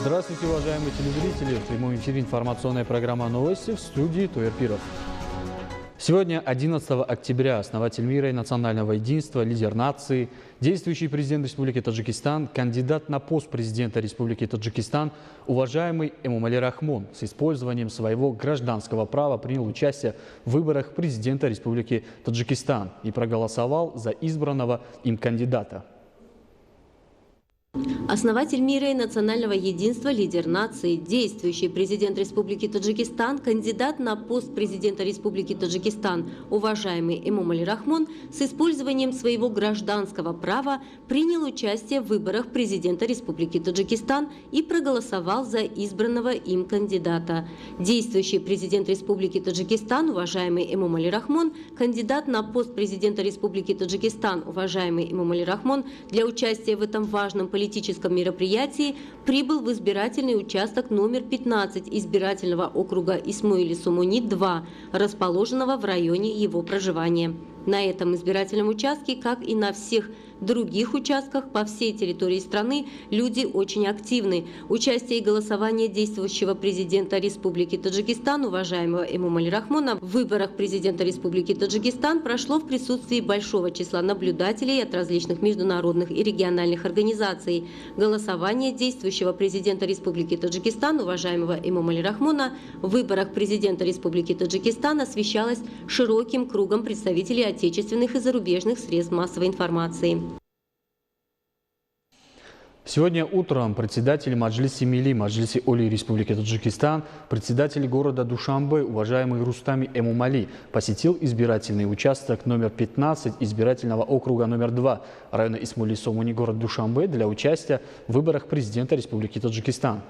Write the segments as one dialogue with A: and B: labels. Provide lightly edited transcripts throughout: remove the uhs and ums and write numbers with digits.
A: Здравствуйте, уважаемые телезрители! В прямом эфире информационная программа «Новости» в студии Туэр Пиров. Сегодня, 11 октября, основатель мира и национального единства, лидер нации, действующий президент Республики Таджикистан, кандидат на пост президента Республики Таджикистан, уважаемый Эмомали Рахмон, с использованием своего гражданского права принял участие в выборах президента Республики Таджикистан и проголосовал за избранного им кандидата.
B: Основатель мира и национального единства, лидер нации, действующий президент Республики Таджикистан, кандидат на пост президента Республики Таджикистан, уважаемый Эмомали Рахмон, с использованием своего гражданского права принял участие в выборах президента Республики Таджикистан и проголосовал за избранного им кандидата. Действующий президент Республики Таджикистан, уважаемый Эмомали Рахмон, кандидат на пост президента Республики Таджикистан, уважаемый Эмомали Рахмон, для участия в этом важном политическом мероприятии прибыл в избирательный участок номер 15 избирательного округа Исмоили-Сомони-2, расположенного в районе его проживания. На этом избирательном участке, как и на всех других участках по всей территории страны, люди очень активны. Участие и голосование действующего президента Республики Таджикистан, уважаемого Эмомали Рахмона, в выборах президента Республики Таджикистан прошло в присутствии большого числа наблюдателей от различных международных и региональных организаций. Голосование действующего президента Республики Таджикистан, уважаемого Эмомали Рахмона, в выборах президента Республики Таджикистан освещалось широким кругом представителей отечественных и зарубежных средств массовой информации.
A: Сегодня утром председатель Маджлиси Милли, Маджлиси Оли Республики Таджикистан, председатель города Душанбе, уважаемый Рустами Эмомали, посетил избирательный участок номер 15 избирательного округа номер 2 района Исмоили-Сомони, город Душанбе, для участия в выборах президента Республики Таджикистан.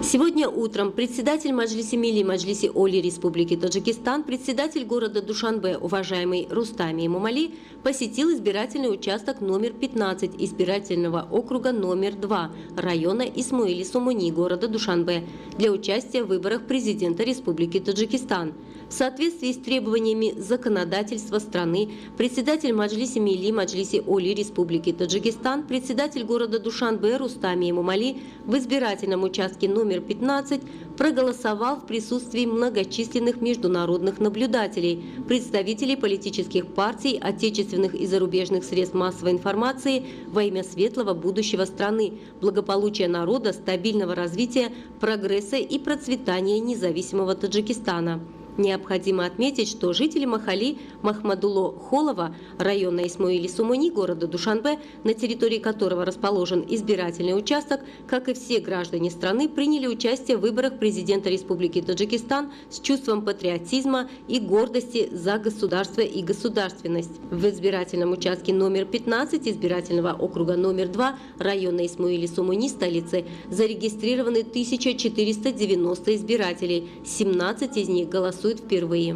B: Сегодня утром председатель Маджлиси Милли, Маджлиси Оли Республики Таджикистан, председатель города Душанбе, уважаемый Рустами Эмомали, посетил избирательный участок номер 15 избирательного округа номер 2 района Исмоили-Сомони, города Душанбе, для участия в выборах президента Республики Таджикистан. В соответствии с требованиями законодательства страны, председатель Маджлиси Милли, Маджлиси Оли Республики Таджикистан, председатель города Душанбе Рустами Эмомали в избирательном участке номер 15 проголосовал в присутствии многочисленных международных наблюдателей, представителей политических партий, отечественных и зарубежных средств массовой информации во имя светлого будущего страны, благополучия народа, стабильного развития, прогресса и процветания независимого Таджикистана. Необходимо отметить, что жители Махали Махмадулло Холова, района Исмоили-Сомони, города Душанбе, на территории которого расположен избирательный участок, как и все граждане страны, приняли участие в выборах президента Республики Таджикистан с чувством патриотизма и гордости за государство и государственность. В избирательном участке номер 15 избирательного округа номер 2 района Исмоили-Сомони, столицы, зарегистрированы 1490 избирателей, 17 из них голосуют впервые.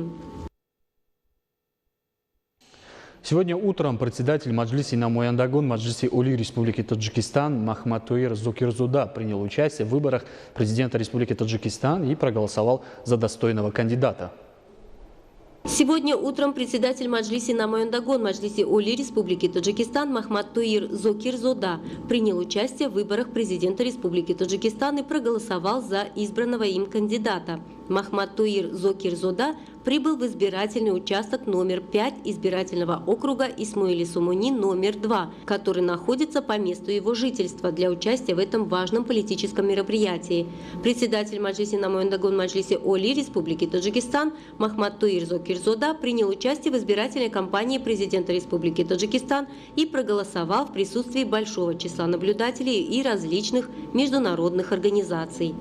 A: Сегодня утром председатель Маджлиси Намояндагон Маджлиси Оли Республики Таджикистан Махматуир Зокирзода принял участие в выборах президента Республики Таджикистан и проголосовал за достойного кандидата.
B: Сегодня утром председатель Маджлиси Намояндагон Маджлиси Оли Республики Таджикистан Махматуир Зокирзода принял участие в выборах президента Республики Таджикистан и проголосовал за избранного им кандидата. Махматуир Зокирзода прибыл в избирательный участок номер 5 избирательного округа Исмоили-Сомони номер 2, который находится по месту его жительства, для участия в этом важном политическом мероприятии. Председатель Маджлиси Намояндагон Маджлиси Оли Республики Таджикистан Махматуир Зокирзода принял участие в избирательной кампании президента Республики Таджикистан и проголосовал в присутствии большого числа наблюдателей и различных международных организаций.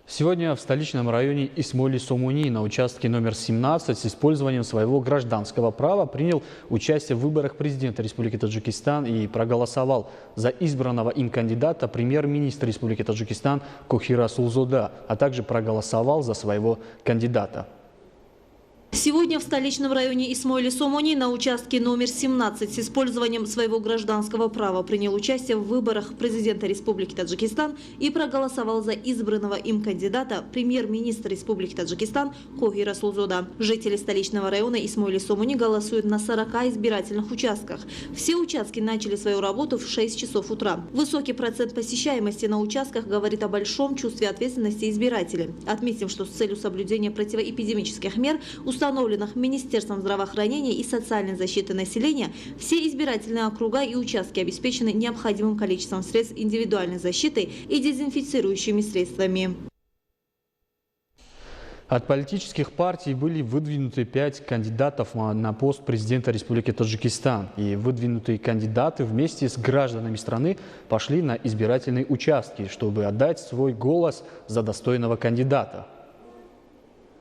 A: Сегодня в столичном районе Исмоили-Сомони на участке номер 17 с использованием своего гражданского права принял участие в выборах президента Республики Таджикистан и проголосовал за избранного им кандидата премьер-министра Республики Таджикистан Кохира Сулзода, а также проголосовал за своего кандидата.
C: Сегодня в столичном районе Исмоили-Сомони на участке номер 17 с использованием своего гражданского права принял участие в выборах президента Республики Таджикистан и проголосовал за избранного им кандидата премьер-министр Республики Таджикистан Коги Расулзода. Жители столичного района Исмоили-Сомони голосуют на 40 избирательных участках. Все участки начали свою работу в 6 часов утра. Высокий процент посещаемости на участках говорит о большом чувстве ответственности избирателей. Отметим, что с целью соблюдения противоэпидемических мер, установленных Министерством здравоохранения и социальной защиты населения, все избирательные округа и участки обеспечены необходимым количеством средств индивидуальной защиты и дезинфицирующими средствами.
A: От политических партий были выдвинуты 5 кандидатов на пост президента Республики Таджикистан. И выдвинутые кандидаты вместе с гражданами страны пошли на избирательные участки, чтобы отдать свой голос за достойного кандидата.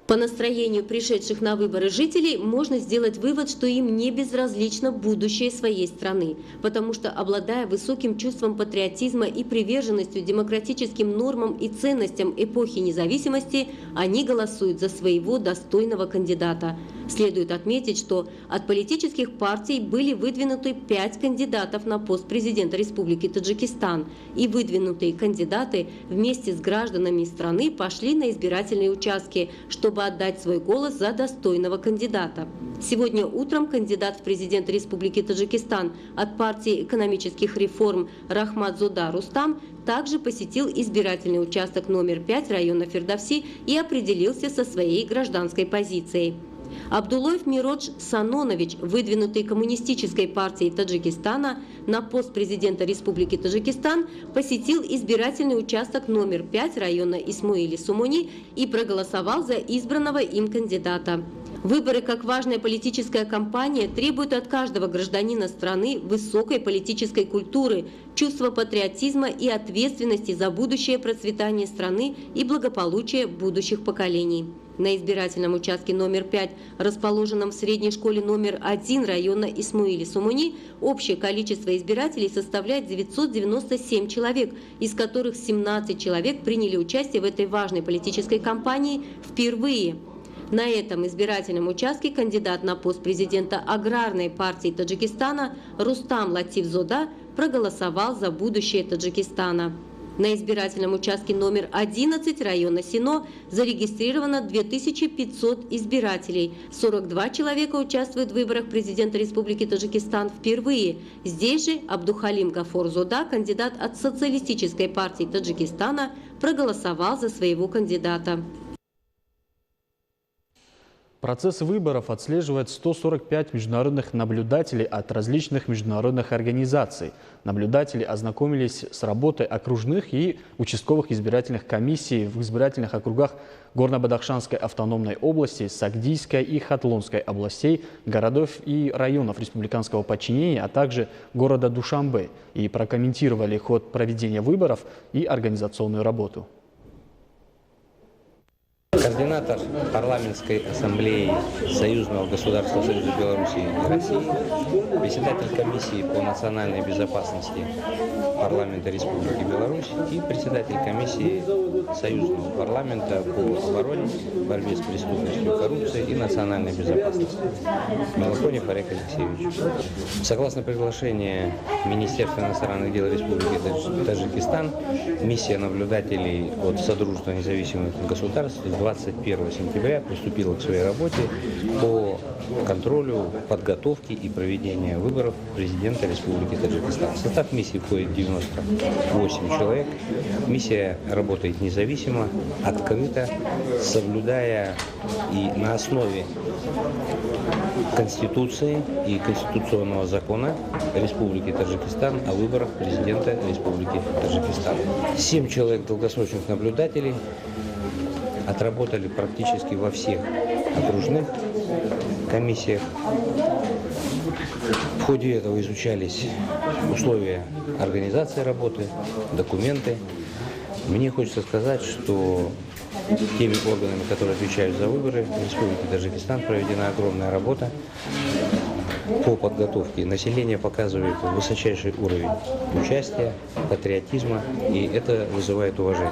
B: По настроению пришедших на выборы жителей можно сделать вывод, что им не безразлично будущее своей страны, потому что, обладая высоким чувством патриотизма и приверженностью демократическим нормам и ценностям эпохи независимости, они голосуют за своего достойного кандидата. Следует отметить, что от политических партий были выдвинуты 5 кандидатов на пост президента Республики Таджикистан, и выдвинутые кандидаты вместе с гражданами страны пошли на избирательные участки, чтобы отдать свой голос за достойного кандидата. Сегодня утром кандидат в президенты Республики Таджикистан от партии экономических реформ Рахмат-Зода Рустам также посетил избирательный участок номер 5 района Фердовси и определился со своей гражданской позицией. Абдуллоев Миродж Санонович, выдвинутый Коммунистической партией Таджикистана на пост президента Республики Таджикистан, посетил избирательный участок номер 5 района Исмоили-Сомони и проголосовал за избранного им кандидата. Выборы, как важная политическая кампания, требуют от каждого гражданина страны высокой политической культуры, чувства патриотизма и ответственности за будущее процветание страны и благополучие будущих поколений. На избирательном участке номер 5, расположенном в средней школе номер 1 района Исмоили-Сомони, общее количество избирателей составляет 997 человек, из которых 17 человек приняли участие в этой важной политической кампании впервые. На этом избирательном участке кандидат на пост президента Аграрной партии Таджикистана Рустам Латиф-Зода проголосовал за будущее Таджикистана. На избирательном участке номер 11 района Сино зарегистрировано 2500 избирателей. 42 человека участвуют в выборах президента Республики Таджикистан впервые. Здесь же Абдухалим Гафор-Зода, кандидат от Социалистической партии Таджикистана, проголосовал за своего кандидата.
A: Процесс выборов отслеживает 145 международных наблюдателей от различных международных организаций. Наблюдатели ознакомились с работой окружных и участковых избирательных комиссий в избирательных округах Горно-Бадахшанской автономной области, Сагдийской и Хатлонской областей, городов и районов республиканского подчинения, а также города Душанбе, и прокомментировали ход проведения выборов и организационную работу.
D: Координатор парламентской ассамблеи Союзного государства Союза Беларуси и России, председатель комиссии по национальной безопасности парламента Республики Беларусь и председатель комиссии Союзного парламента по обороне, борьбе с преступностью, коррупцией и национальной безопасности Мелконев Олег Алексеевич. Согласно приглашению Министерства иностранных дел Республики Таджикистан, миссия наблюдателей от Содружества независимых государств 21 сентября приступила к своей работе по контролю, подготовке и проведению выборов президента Республики Таджикистан. В состав миссии входит 98 человек. Миссия работает независимо, открыто, соблюдая и на основе Конституции и конституционного закона Республики Таджикистан о выборах президента Республики Таджикистан. 7 человек долгосрочных наблюдателей отработали практически во всех окружных комиссиях. В ходе этого изучались условия организации работы, документы. Мне хочется сказать, что теми органами, которые отвечают за выборы в Республике Таджикистан, проведена огромная работа по подготовке. Население показывает высочайший уровень участия, патриотизма, и это вызывает уважение.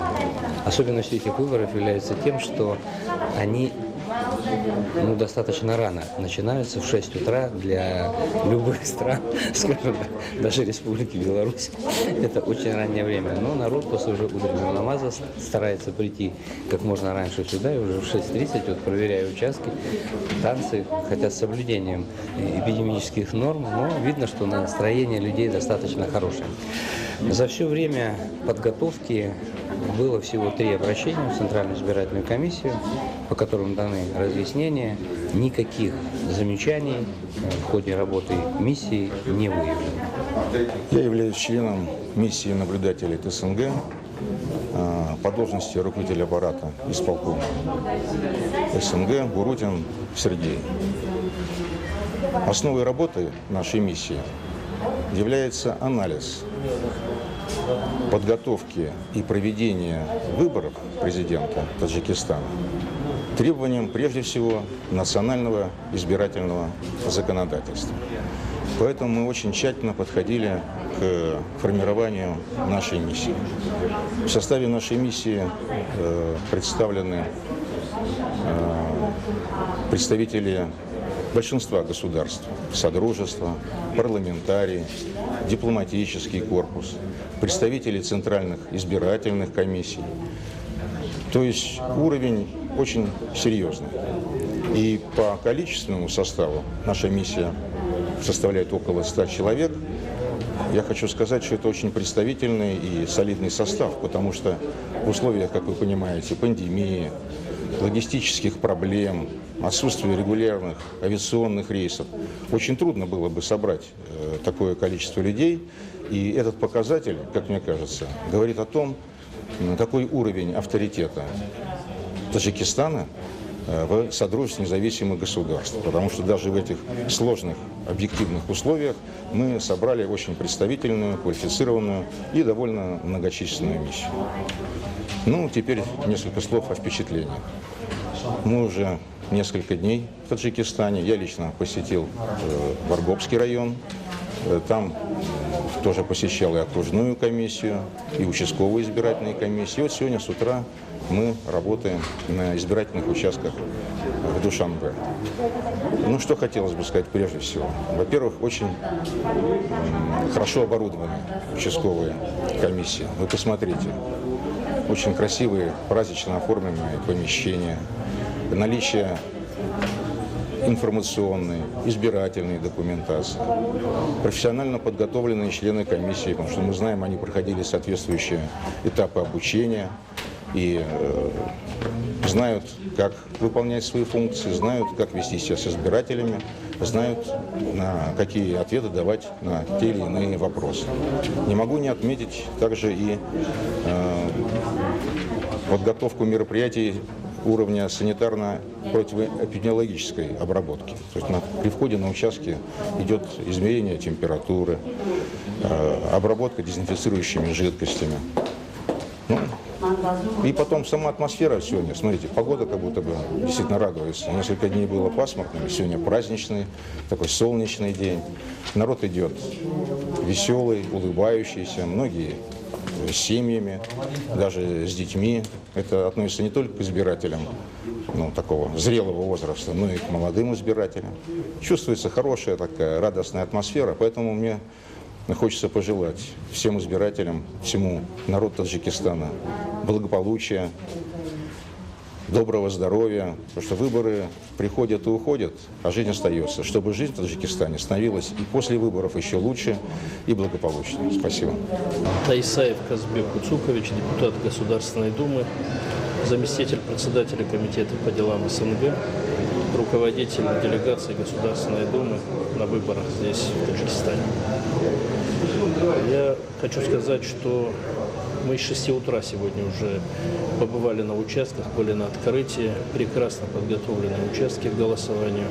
D: Особенностью этих выборов является тем, что они достаточно рано начинаются, в 6 утра для любых стран, скажем так, даже Республики Беларусь. Это очень раннее время. Но народ после уже утреннего намаза старается прийти как можно раньше сюда, и уже в 6:30 вот проверяю участки, танцы, хотя с соблюдением эпидемических норм, но видно, что настроение людей достаточно хорошее. За все время подготовки было всего 3 обращения в Центральную избирательную комиссию, по которым даны разъяснения. Никаких замечаний в ходе работы миссии не выявлено.
E: Я являюсь членом миссии наблюдателей ТСНГ по должности руководителя аппарата исполкома СНГ Бурутин Сергей. Основой работы нашей миссии является анализ подготовки и проведения выборов президента Таджикистана требованиям, прежде всего, национального избирательного законодательства. Поэтому мы очень тщательно подходили к формированию нашей миссии. В составе нашей миссии представлены представители большинства государств, содружества, парламентарии, дипломатический корпус, представители центральных избирательных комиссий. То есть уровень очень серьезный. И по количественному составу наша миссия составляет около 100 человек. Я хочу сказать, что это очень представительный и солидный состав, потому что в условиях, как вы понимаете, пандемии, логистических проблем, отсутствия регулярных авиационных рейсов, очень трудно было бы собрать такое количество людей. И этот показатель, как мне кажется, говорит о том, какой уровень авторитета Таджикистана в содружестве независимых государств. Потому что даже в этих сложных объективных условиях мы собрали очень представительную, квалифицированную и довольно многочисленную миссию. Ну, теперь несколько слов о впечатлениях. Мы уже несколько дней в Таджикистане. Я лично посетил Варгобский район. Там тоже посещал и окружную комиссию, и участковую избирательную комиссию. И вот сегодня с утра мы работаем на избирательных участках в Душанбе. Ну, что хотелось бы сказать прежде всего. Во-первых, очень хорошо оборудованы участковые комиссии. Вы посмотрите. Очень красивые, празднично оформленные помещения. Наличие информационной, избирательной документации, профессионально подготовленные члены комиссии, потому что мы знаем, они проходили соответствующие этапы обучения и знают, как выполнять свои функции, знают, как вести себя с избирателями, знают, на какие ответы давать на те или иные вопросы. Не могу не отметить также и подготовку мероприятий уровня санитарно-противоэпидемиологической обработки. То есть при входе на участки идет измерение температуры, обработка дезинфицирующими жидкостями. Ну, и потом сама атмосфера сегодня. Смотрите, погода как будто бы действительно радуется. Несколько дней было пасмурно, сегодня праздничный, такой солнечный день. Народ идет веселый, улыбающийся, многие с семьями, даже с детьми. Это относится не только к избирателям такого зрелого возраста, но и к молодым избирателям. Чувствуется хорошая такая радостная атмосфера, поэтому мне хочется пожелать всем избирателям, всему народу Таджикистана благополучия, доброго здоровья, потому что выборы приходят и уходят, а жизнь остается. Чтобы жизнь в Таджикистане становилась и после выборов еще лучше и благополучнее. Спасибо.
F: Таисаев Казбек Уцукович, депутат Государственной Думы, заместитель председателя комитета по делам СНГ, руководитель делегации Государственной Думы на выборах здесь, в Таджикистане. Я хочу сказать, что мы с 6 утра сегодня уже побывали на участках, были на открытии, прекрасно подготовленные участки к голосованию.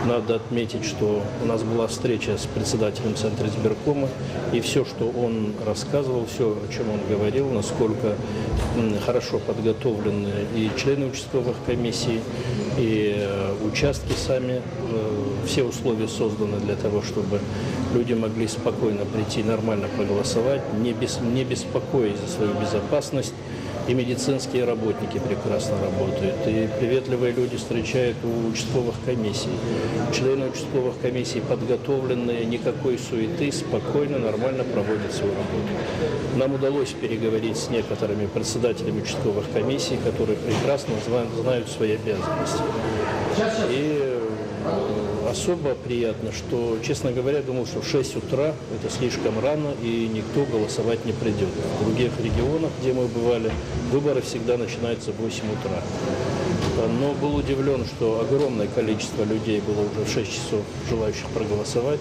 F: Надо отметить, что у нас была встреча с председателем Центра избиркома, и все, что он рассказывал, все, о чем он говорил, насколько хорошо подготовлены и члены участковых комиссий, и участки сами, все условия созданы для того, чтобы люди могли спокойно прийти, нормально проголосовать, не беспокоясь за свою безопасность. и медицинские работники прекрасно работают, и приветливые люди встречают у участковых комиссий. Члены участковых комиссий подготовленные, никакой суеты, спокойно, нормально проводят свою работу. Нам удалось переговорить с некоторыми председателями участковых комиссий, которые прекрасно знают свои обязанности. И особо приятно, что, честно говоря, думал, что в 6 утра это слишком рано и никто голосовать не придет. В других регионах, где мы бывали, выборы всегда начинаются в 8 утра. Но был удивлен, что огромное количество людей было уже в 6 часов желающих проголосовать.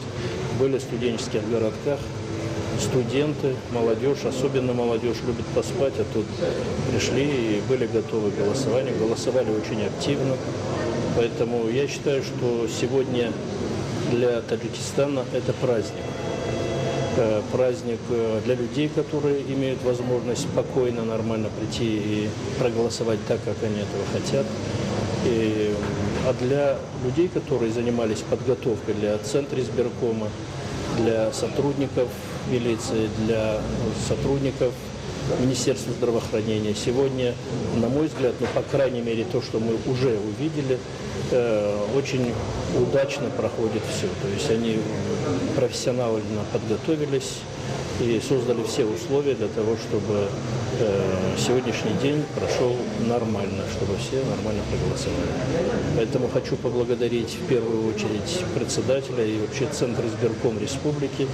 F: Были в студенческих городках, студенты, молодежь, особенно молодежь любит поспать, а тут пришли и были готовы к голосованию, голосовали очень активно. Поэтому я считаю, что сегодня для Таджикистана это праздник. Праздник для людей, которые имеют возможность спокойно, нормально прийти и проголосовать так, как они этого хотят. А для людей, которые занимались подготовкой для Центра избиркома, для сотрудников милиции, для сотрудников Министерства здравоохранения, сегодня, на мой взгляд, по крайней мере, то, что мы уже увидели, очень удачно проходит все. То есть они профессионально подготовились и создали все условия для того, чтобы сегодняшний день прошел нормально, чтобы все нормально проголосовали. Поэтому хочу поблагодарить в первую очередь председателя и вообще Центр избирком республики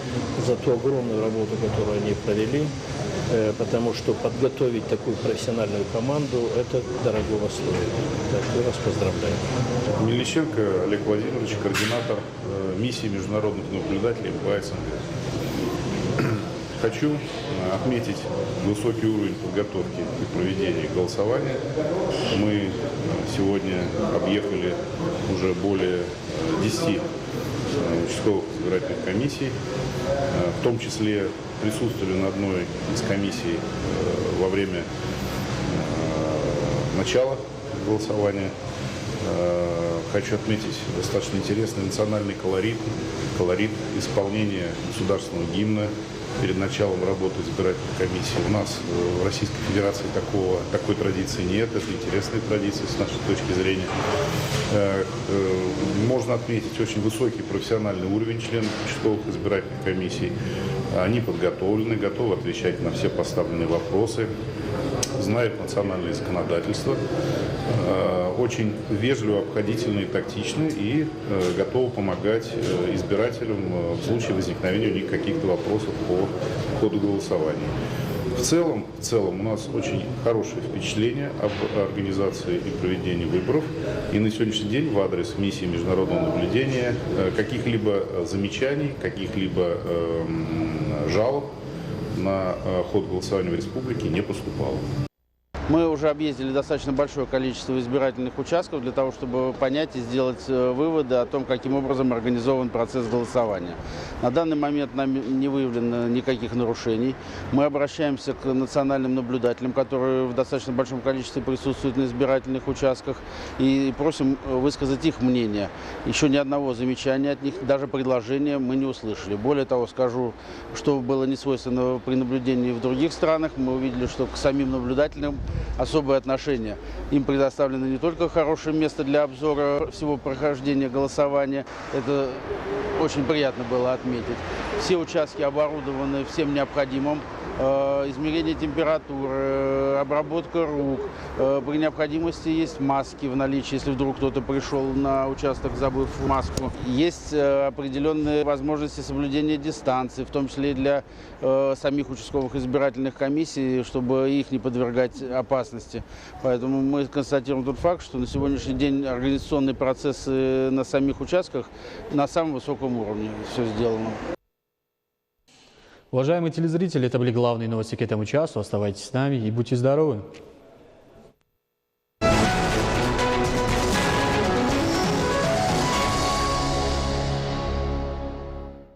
F: за ту огромную работу, которую они провели, потому что подготовить такую профессиональную команду – это дорогого стоит. Так что я вас поздравляю.
G: Мельниченко Олег Владимирович, координатор миссии международных наблюдателей по СНГ. Хочу отметить высокий уровень подготовки и проведения голосования. Мы сегодня объехали уже более 10 участковых избирательных комиссий, в том числе присутствовали на одной из комиссий во время начала голосования. Хочу отметить достаточно интересный национальный колорит исполнения государственного гимна перед началом работы избирательной комиссии. У нас в Российской Федерации такой традиции нет, это интересная традиция с нашей точки зрения. Можно отметить очень высокий профессиональный уровень членов участковых избирательных комиссий. Они подготовлены, готовы отвечать на все поставленные вопросы, знают национальное законодательство, очень вежливо, обходительны и тактичны и готовы помогать избирателям в случае возникновения у них каких-то вопросов по ходу голосования. В целом у нас очень хорошее впечатление об организации и проведении выборов. И на сегодняшний день в адрес миссии международного наблюдения каких-либо замечаний, каких-либо жалоб на ход голосования в республике не поступало.
H: Мы уже объездили достаточно большое количество избирательных участков для того, чтобы понять и сделать выводы о том, каким образом организован процесс голосования. На данный момент нам не выявлено никаких нарушений. Мы обращаемся к национальным наблюдателям, которые в достаточно большом количестве присутствуют на избирательных участках, и просим высказать их мнение. Еще ни одного замечания от них, даже предложения мы не услышали. Более того, скажу, что было не свойственно при наблюдении в других странах. Мы увидели, что к самим наблюдателям особое отношение. Им предоставлено не только хорошее место для обзора всего прохождения голосования, это очень приятно было отметить. Все участки оборудованы всем необходимым. Измерение температуры, обработка рук. При необходимости есть маски в наличии, если вдруг кто-то пришел на участок, забыв маску. Есть определенные возможности соблюдения дистанции, в том числе и для самих участковых избирательных комиссий, чтобы их не подвергать опасности. Поэтому мы констатируем тот факт, что на сегодняшний день организационные процессы на самих участках на самом высоком уровне все сделано.
A: Уважаемые телезрители, это были главные новости к этому часу. Оставайтесь с нами и будьте здоровы!